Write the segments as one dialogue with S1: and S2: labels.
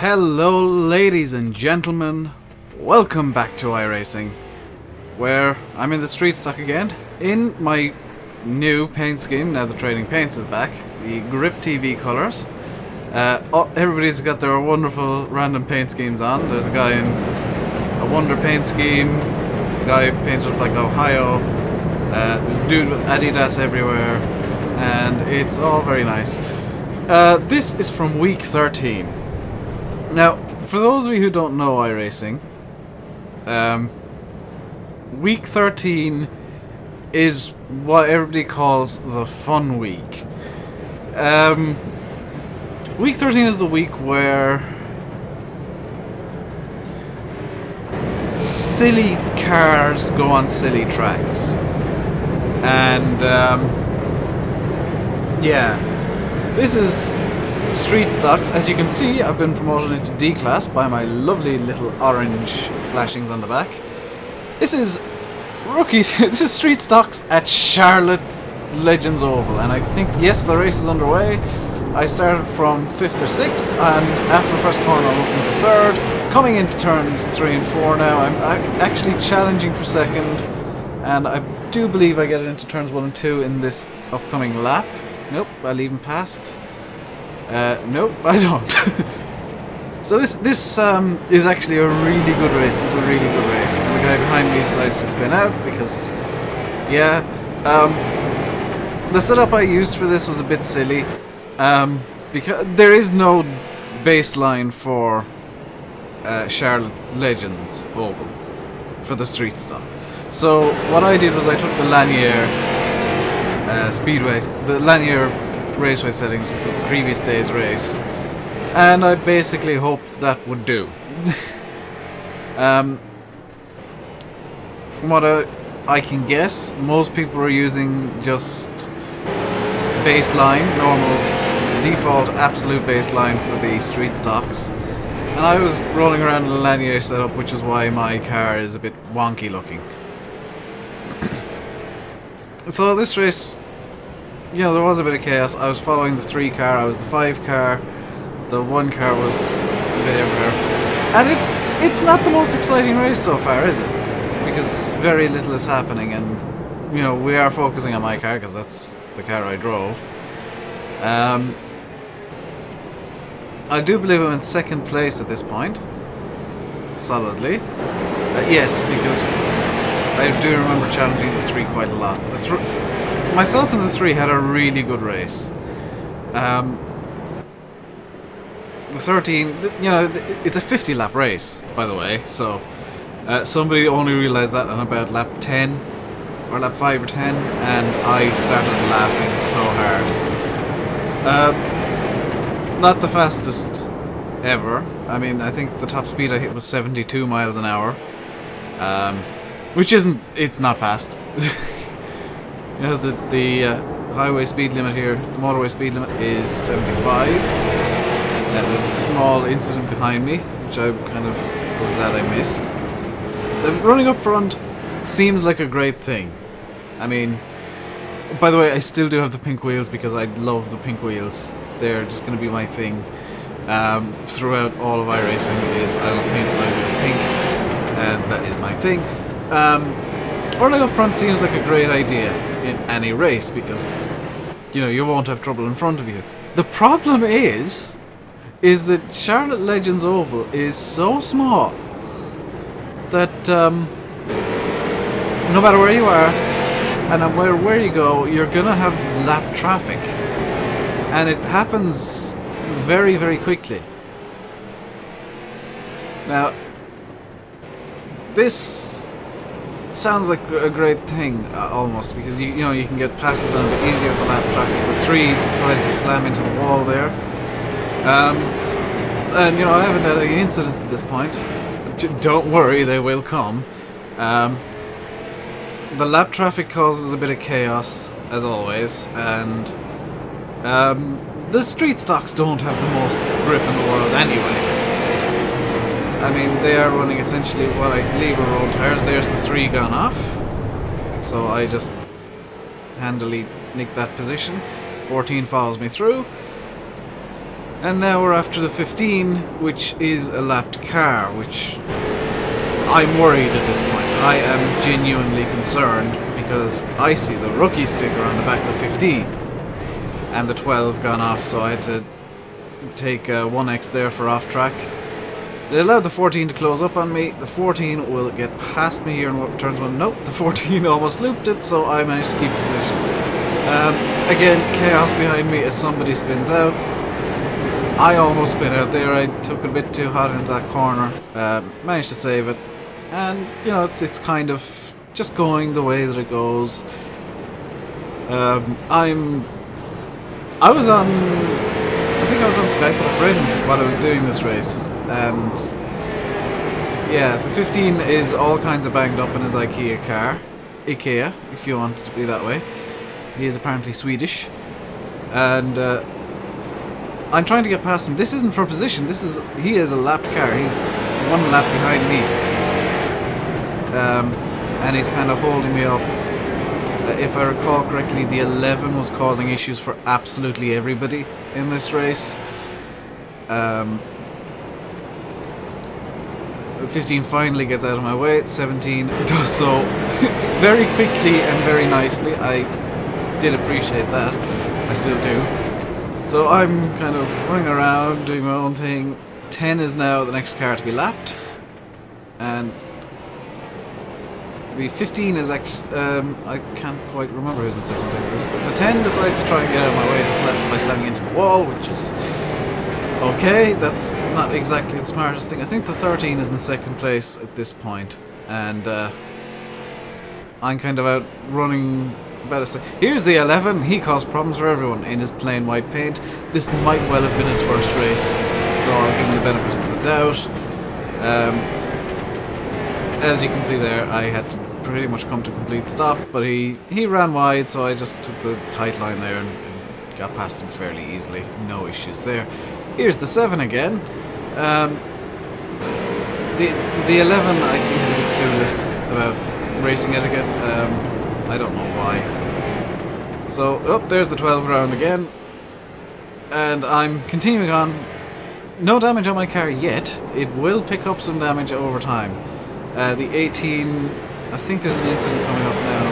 S1: Hello ladies and gentlemen, welcome back to iRacing, where I'm in the street stock again, in my new paint scheme, now the trading paints is back, the Grip TV colours. Everybody's got their wonderful random paint schemes on. There's a guy in a Wonder paint scheme, a guy painted up like Ohio, there's a dude with Adidas everywhere, and it's all very nice. This is from week 13. Now, for those of you who don't know iRacing, week 13 is what everybody calls the fun week. Week 13 is the week where silly cars go on silly tracks. And, yeah, this is street stocks. As you can see, I've been promoted into D class by my lovely little orange flashings on the back. This is rookie. This is street stocks at Charlotte Legends Oval, and I think yes, the race is underway. I started from 5th or 6th, and after the first corner, I'm up into 3rd, coming into turns 3 and 4 now. I'm actually challenging for 2nd, and I do believe I get it into turns 1 and 2 in this upcoming lap. Nope, I'll even past. Nope, I don't. So this is actually a really good race. This is a really good race. And the guy behind me decided to spin out because, yeah, the setup I used for this was a bit silly. Because there is no baseline for Charlotte Legends Oval for the street stock. So what I did was I took the Lanier Speedway, the Lanier Raceway settings, which was the previous day's race, and I basically hoped that would do. From what I can guess, most people are using just baseline, normal, default, absolute baseline for the street stocks, and I was rolling around in the Lanier setup, which is why my car is a bit wonky looking. So this race, you know, there was a bit of chaos. I was following the 3 car, I was the 5 car, the 1 car was a bit everywhere. And it's not the most exciting race so far, is it? Because very little is happening, and, you know, we are focusing on my car because that's the car I drove. I do believe I'm in 2nd place at this point. Solidly. Yes, because I do remember challenging the 3 quite a lot. Myself and the 3 had a really good race. The 13, you know, it's a 50 lap race, by the way, so somebody only realised that on about lap 10, or lap 5 or 10, and I started laughing so hard. Not the fastest ever. I mean, I think the top speed I hit was 72 miles an hour, which isn't, it's not fast. You know, the highway speed limit here, the motorway speed limit is 75. There's a small incident behind me, which I kind of was glad I missed. Running up front seems like a great thing. I mean, by the way, I still do have the pink wheels because I love the pink wheels. They're just going to be my thing throughout all of iRacing. Is I will paint my wheels pink, and that is my thing. Running up front seems like a great idea in any race because, you know, you won't have trouble in front of you. The problem is that Charlotte Legends Oval is so small that no matter where you are and where you go, you're gonna have lap traffic, and it happens very, very quickly. Now, this sounds like a great thing, almost, because you know, you can get passes done a bit easier with the lap traffic. The 3 decided to slam into the wall there, and you know, I haven't had any incidents at this point. Don't worry, they will come. The lap traffic causes a bit of chaos, as always, and the street stocks don't have the most grip in the world anyway. I mean, they are running essentially what I believe are road tires. There's the 3 gone off, so I just handily nicked that position. 14 follows me through. And now we're after the 15, which is a lapped car, which I'm worried at this point. I am genuinely concerned because I see the rookie sticker on the back of the 15 and the 12 gone off, so I had to take 1x there for off track. It allowed the 14 to close up on me. The 14 will get past me here in turns 1. Nope, the 14 almost looped it, so I managed to keep the position. Again, chaos behind me as somebody spins out. I almost spin out there. I took it a bit too hot into that corner. Managed to save it. And, you know, it's kind of just going the way that it goes. I think I was on Skype with a friend while I was doing this race, and yeah, the 15 is all kinds of banged up in his IKEA car. IKEA, if you want it to be that way. He is apparently Swedish, and I'm trying to get past him. This isn't for position, he is a lapped car. He's one lap behind me, and he's kind of holding me up. If I recall correctly, the 11 was causing issues for absolutely everybody in this race. 15 finally gets out of my way. 17 does so very quickly and very nicely. I did appreciate that. I still do. So I'm kind of running around doing my own thing. 10 is now the next car to be lapped. And the 15 is actually, I can't quite remember who's in second place this, but the 10 decides to try and get out of my way by slamming into the wall, which is okay. That's not exactly the smartest thing. I think the 13 is in second place at this point, and I'm kind of out running about a second. Here's the 11. He caused problems for everyone in his plain white paint. This might well have been his first race, so I'll give him the benefit of the doubt. As you can see there, I had to pretty much come to a complete stop, but he ran wide, so I just took the tight line there and got past him fairly easily. No issues there. Here's the 7 again. The 11 I think is a bit clueless about racing etiquette. I don't know why. So, oh, there's the 12 round again. And I'm continuing on. No damage on my car yet. It will pick up some damage over time. The 18, I think there's an incident coming up now in a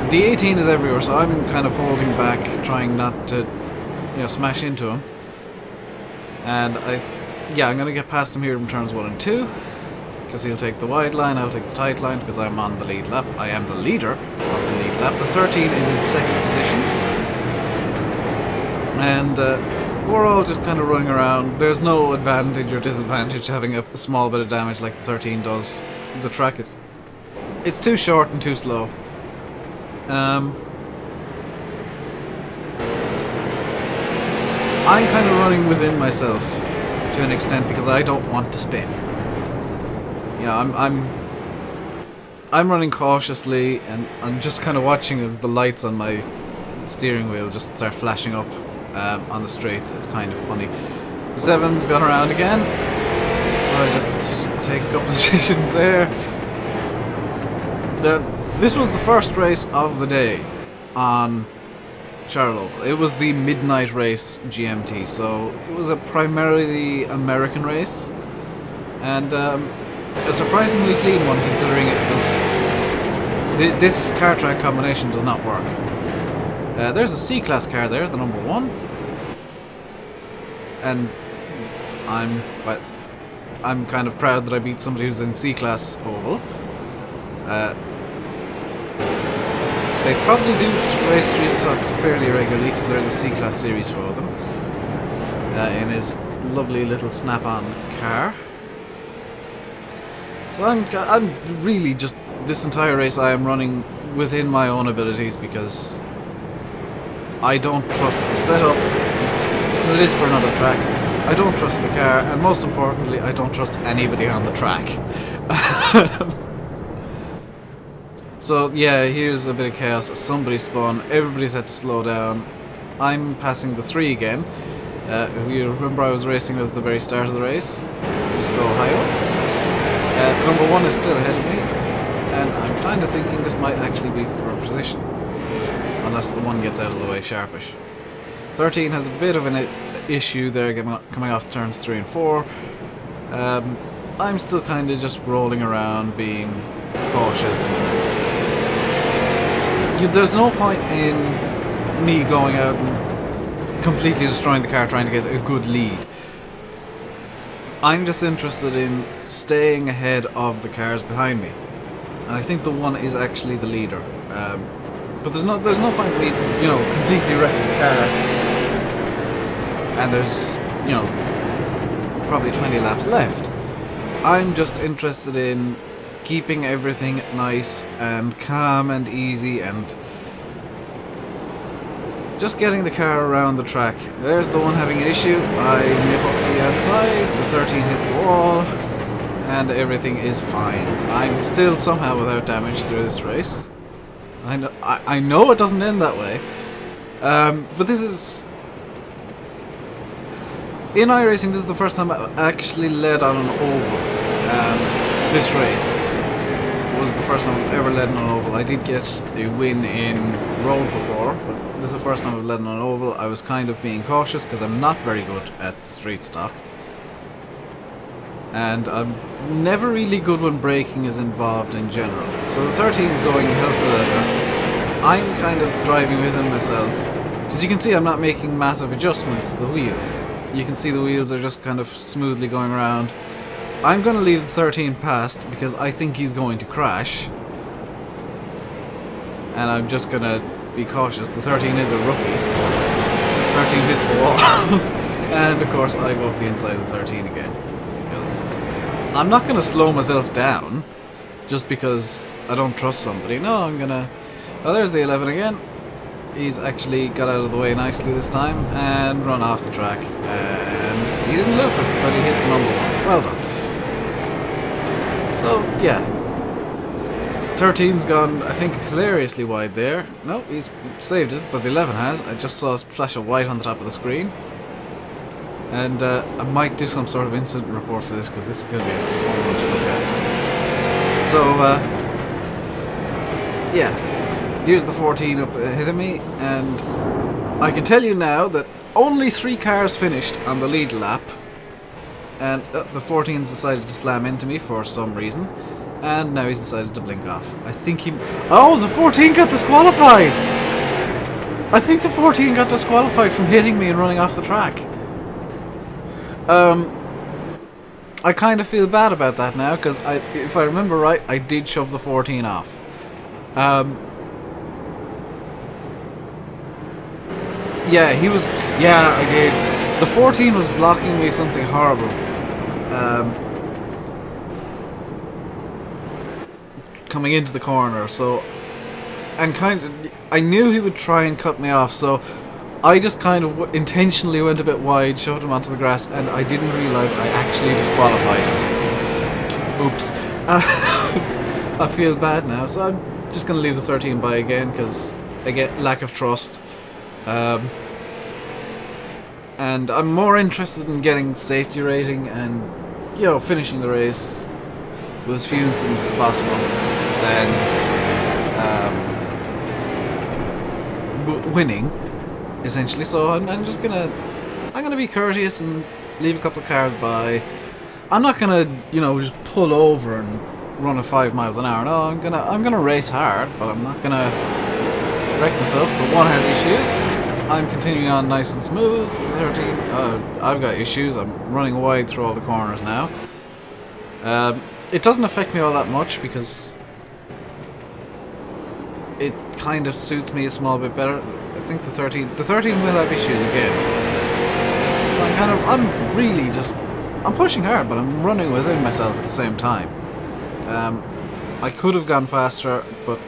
S1: moment. The 18 is everywhere, so I'm kind of holding back, trying not to, smash into him. And I'm going to get past him here in turns 1 and 2, because he'll take the wide line, I'll take the tight line, because I'm on the lead lap. I am the leader of the lead lap. The 13 is in second position. And we're all just kind of running around. There's no advantage or disadvantage having a small bit of damage like the 13 does. The track it's too short and too slow. I'm kind of running within myself to an extent because I don't want to spin. I'm running cautiously, and I'm just kind of watching as the lights on my steering wheel just start flashing up. On the straights. It's kind of funny. The 7's gone around again, so I just take a couple of positions there. This was the first race of the day on Charlotte. It was the midnight race GMT, so it was a primarily American race, and a surprisingly clean one considering it was. This car track combination does not work. There's a C-Class car there, the number 1. And I'm kind of proud that I beat somebody who's in C-Class oval. They probably do race street stocks fairly regularly because there's a C-Class series for them. In his lovely little snap-on car. So I'm really just, this entire race I am running within my own abilities because I don't trust the setup. It is for another track. I don't trust the car, and most importantly, I don't trust anybody on the track. So yeah, here's a bit of chaos. Somebody spun. Everybody's had to slow down. I'm passing the 3 again. Who you remember I was racing with at the very start of the race, Mr. Ohio. Number 1 is still ahead of me, and I'm kind of thinking this might actually be for a position. Unless the 1 gets out of the way sharpish. 13 has a bit of an issue there coming off turns 3 and 4. I'm still kind of just rolling around, being cautious. There's no point in me going out and completely destroying the car trying to get a good lead. I'm just interested in staying ahead of the cars behind me. And I think the one is actually the leader. But there's no point in me, completely wrecking the car. And there's, probably 20 laps left. I'm just interested in keeping everything nice and calm and easy and just getting the car around the track. There's the one having an issue. I nip up the outside, the 13 hits the wall, and everything is fine. I'm still somehow without damage through this race. I know it doesn't end that way, but this is... In iRacing, this is the first time I actually led on an oval. This race was the first time I've ever led on an oval. I did get a win in road before, but this is the first time I've led on an oval. I was kind of being cautious because I'm not very good at the street stock. And I'm never really good when braking is involved in general. So the 13 is going hell for leather. I'm kind of driving with him myself. Because you can see I'm not making massive adjustments to the wheel. You can see the wheels are just kind of smoothly going around. I'm going to leave the 13 past because I think he's going to crash. And I'm just going to be cautious. The 13 is a rookie. 13 hits the wall. And of course I go up the inside of the 13 again. Because I'm not going to slow myself down just because I don't trust somebody. No, I'm going to... Oh, there's the 11 again. He's actually got out of the way nicely this time and run off the track. And he didn't loop it, but he hit the number 1. Well done. So, yeah. 13's gone, I think, hilariously wide there. No, he's saved it, but the 11 has. I just saw a flash of white on the top of the screen. And I might do some sort of incident report for this, because this is going to be a fun one to look at. So, yeah. Here's the 14 up ahead of me, and I can tell you now that only 3 cars finished on the lead lap. And the 14's decided to slam into me for some reason. And now he's decided to blink off. I think he... Oh, the 14 got disqualified! I think the 14 got disqualified from hitting me and running off the track. I kind of feel bad about that now, because if I remember right, I did shove the 14 off. Yeah, he was... Yeah, I did. The 14 was blocking me something horrible. Coming into the corner, so... And kind of... I knew he would try and cut me off, so... I just kind of intentionally went a bit wide, shoved him onto the grass, and I didn't realise I actually disqualified him. Oops. I feel bad now, so I'm just going to leave the 13 by again, because, again, lack of trust. And I'm more interested in getting safety rating and, finishing the race with as few incidents as possible than winning, essentially. So I'm just gonna be courteous and leave a couple of cars by. I'm not gonna, just pull over and run at 5 miles an hour. No, I'm gonna race hard, but I'm not gonna wreck myself. The one has issues. I'm continuing on nice and smooth. 13. I've got issues. I'm running wide through all the corners now. It doesn't affect me all that much because it kind of suits me a small bit better. I think the 13 will have issues again. So I'm really just, I'm pushing hard, but I'm running within myself at the same time. I could have gone faster, but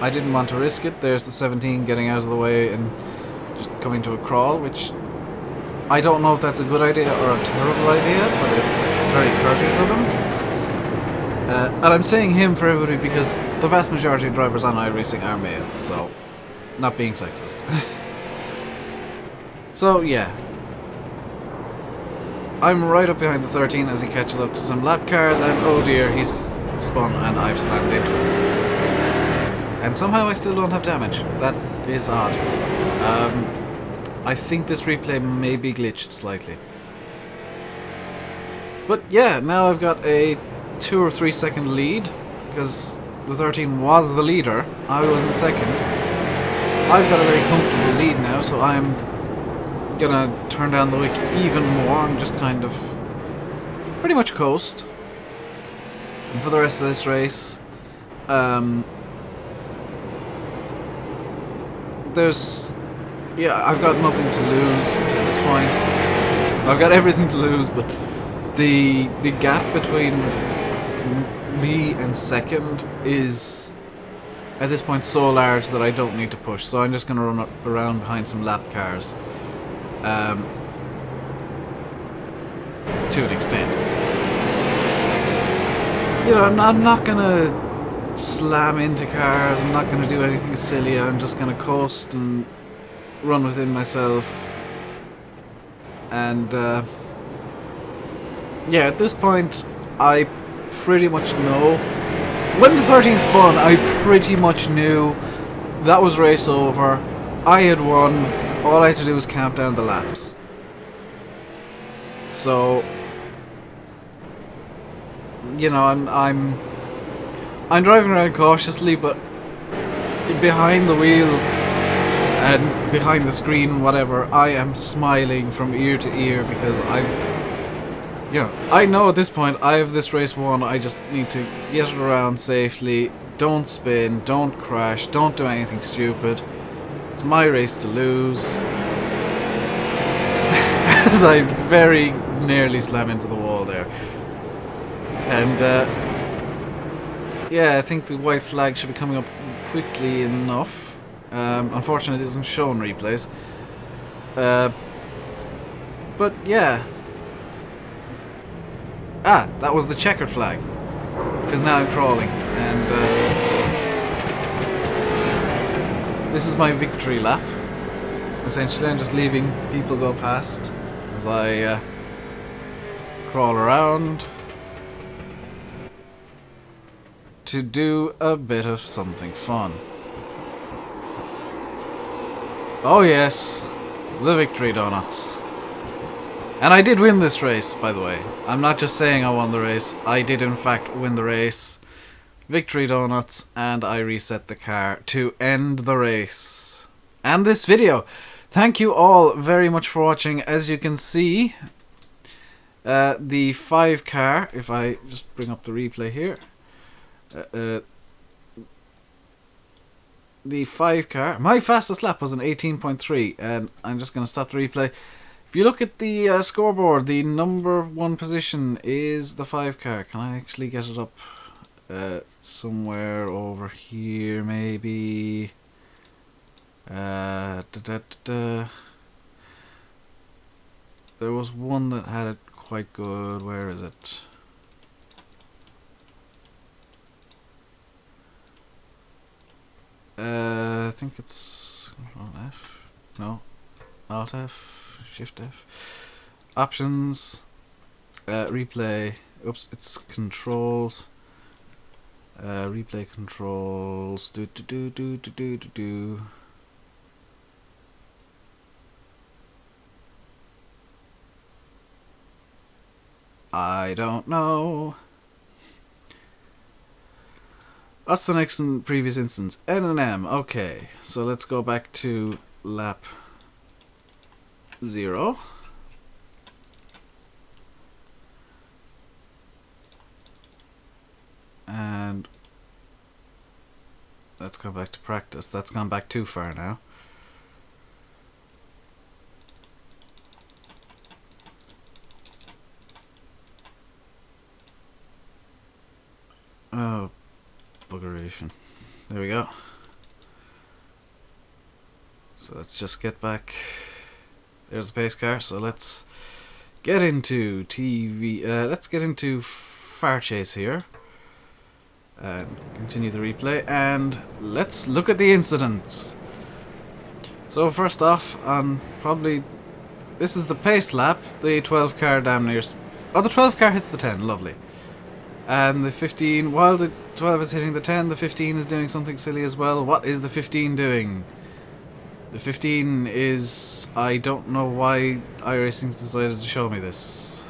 S1: I didn't want to risk it. There's the 17 getting out of the way and just coming to a crawl, which I don't know if that's a good idea or a terrible idea, but it's very courteous of him. And I'm saying him for everybody because the vast majority of drivers on iRacing are male, so not being sexist. So yeah, I'm right up behind the 13 as he catches up to some lap cars, and oh dear, he's spun and I've slammed into him. And somehow I still don't have damage. That is odd. I think this replay may be glitched slightly. But yeah, now I've got a 2 or 3 second lead, because the 13 was the leader. I was in second. I've got a very comfortable lead now, so I'm gonna turn down the wick even more and just kind of pretty much coast. And for the rest of this race, I've got nothing to lose at this point. I've got everything to lose, but the gap between me and second is at this point so large that I don't need to push. So I'm just going to run around behind some lap cars, to an extent. I'm not going to slam into cars. I'm not going to do anything silly. I'm just going to coast and run within myself. And yeah, at this point, I pretty much know. When the 13 spun, I pretty much knew that was race over. I had won. All I had to do was count down the laps. So, I'm driving around cautiously, but behind the wheel and behind the screen, whatever, I am smiling from ear to ear because I know at this point I have this race won. I just need to get it around safely. Don't spin, don't crash, don't do anything stupid. It's my race to lose. As I very nearly slam into the wall there. And yeah, I think the white flag should be coming up quickly enough. Unfortunately, it doesn't show in replays. But yeah. Ah, that was the checkered flag. Because now I'm crawling. And this is my victory lap. Essentially, I'm just leaving people go past as I crawl around to do a bit of something fun. Oh yes, the victory donuts. And I did win this race, by the way. I'm not just saying I won the race. I did in fact win the race. Victory donuts, and I reset the car to end the race. And this video. Thank you all very much for watching. As you can see, the 5 car, if I just bring up the replay here. The 5 car, my fastest lap was an 18.3, and I'm just going to stop the replay. If you look at the scoreboard, the number 1 position is the 5 car. Can I actually get it up somewhere over here, maybe? There was one that had it quite good. Where is it? I think it's Control F. No, Alt F. Shift F. Options. Replay. Oops, it's controls. Replay controls. Do. I don't know. What's the next and previous instance? N and M. Okay, so let's go back to lap 0. And let's go back to practice. That's gone back too far now. Oh, buggeration. There we go. So let's just get back. There's a pace car. So let's get into TV. Let's get into Far Chase here. And continue the replay. And let's look at the incidents. So first off, probably this is the pace lap. The 12 car damn near. Oh, the 12 car hits the 10. Lovely. And the 15, while the 12 is hitting the 10, the 15 is doing something silly as well. What is the 15 doing? The 15 is... I don't know why iRacing's decided to show me this.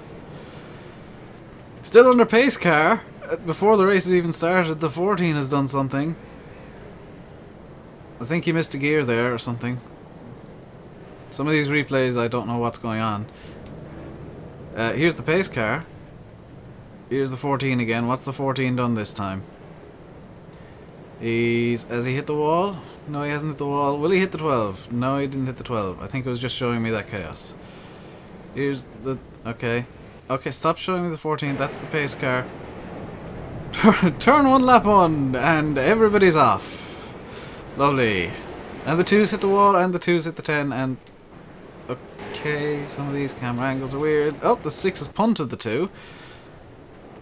S1: Still under pace car. Before the race has even started, the 14 has done something. I think he missed a gear there or something. Some of these replays, I don't know what's going on. Here's the pace car. Here's the 14 again. What's the 14 done this time? Has he hit the wall? No, he hasn't hit the wall. Will he hit the 12? No, he didn't hit the 12. I think it was just showing me that chaos. Here's the... Okay. Okay, stop showing me the 14. That's the pace car. Turn one lap on, and everybody's off. Lovely. And the 2s hit the wall, and the 2s hit the 10, and... Okay, some of these camera angles are weird. Oh, the 6 has punted the 2.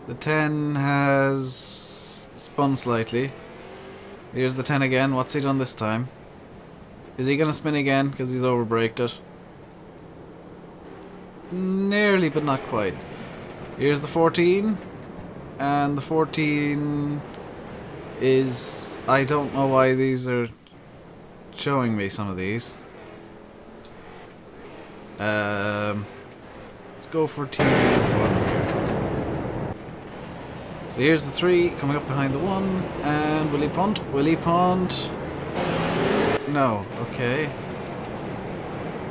S1: The 10 has spun slightly. Here's the 10 again. What's he done this time? Is he going to spin again because he's overbraked it? Nearly, but not quite. Here's the 14. And the 14 is... I don't know why these are showing me some of these. Let's go for T1 here. So here's the 3 coming up behind the 1. And will he punt? Will he punt? No. Okay.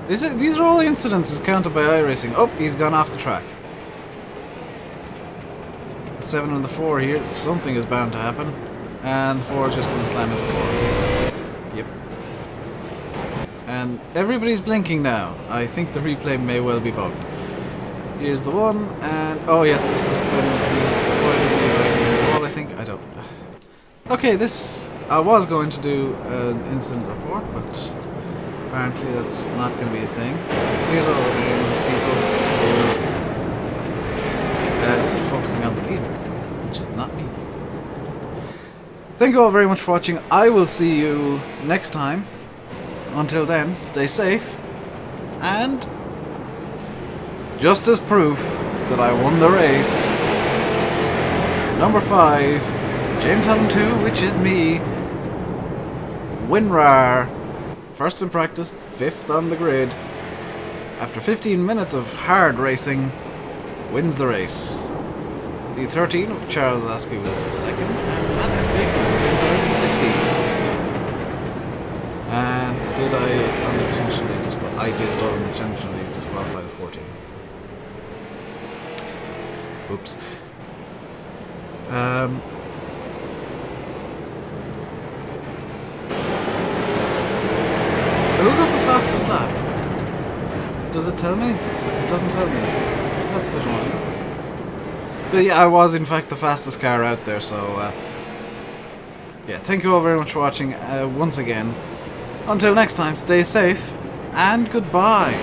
S1: These are all incidences counted by iRacing. Oh, he's gone off the track. The 7 and the 4 here. Something is bound to happen. And the 4 is just going to slam into the wall. Yep. And everybody's blinking now. I think the replay may well be bugged. Here's the 1, and... Oh yes, this is when he wall, I think. I don't... Okay, this... I was going to do an incident report, but... Apparently that's not going to be a thing. Here's all the names of people who this is focusing on the leader, which is not me. Thank you all very much for watching. I will see you next time. Until then, stay safe. And just as proof that I won the race, number 5, James Holland 2, which is me, WinRAR. First in practice, 5th on the grid. After 15 minutes of hard racing, wins the race. The 13 of Charles Lasky was 2nd, and Matt S. Baker was in 3rd and 16. And did I unintentionally disqualify? I did unintentionally disqualify the 14. Oops. Who got the fastest lap? Does it tell me? It doesn't tell me. That's a bit annoying. But yeah, I was in fact the fastest car out there, so yeah, thank you all very much for watching once again. Until next time, stay safe, and goodbye.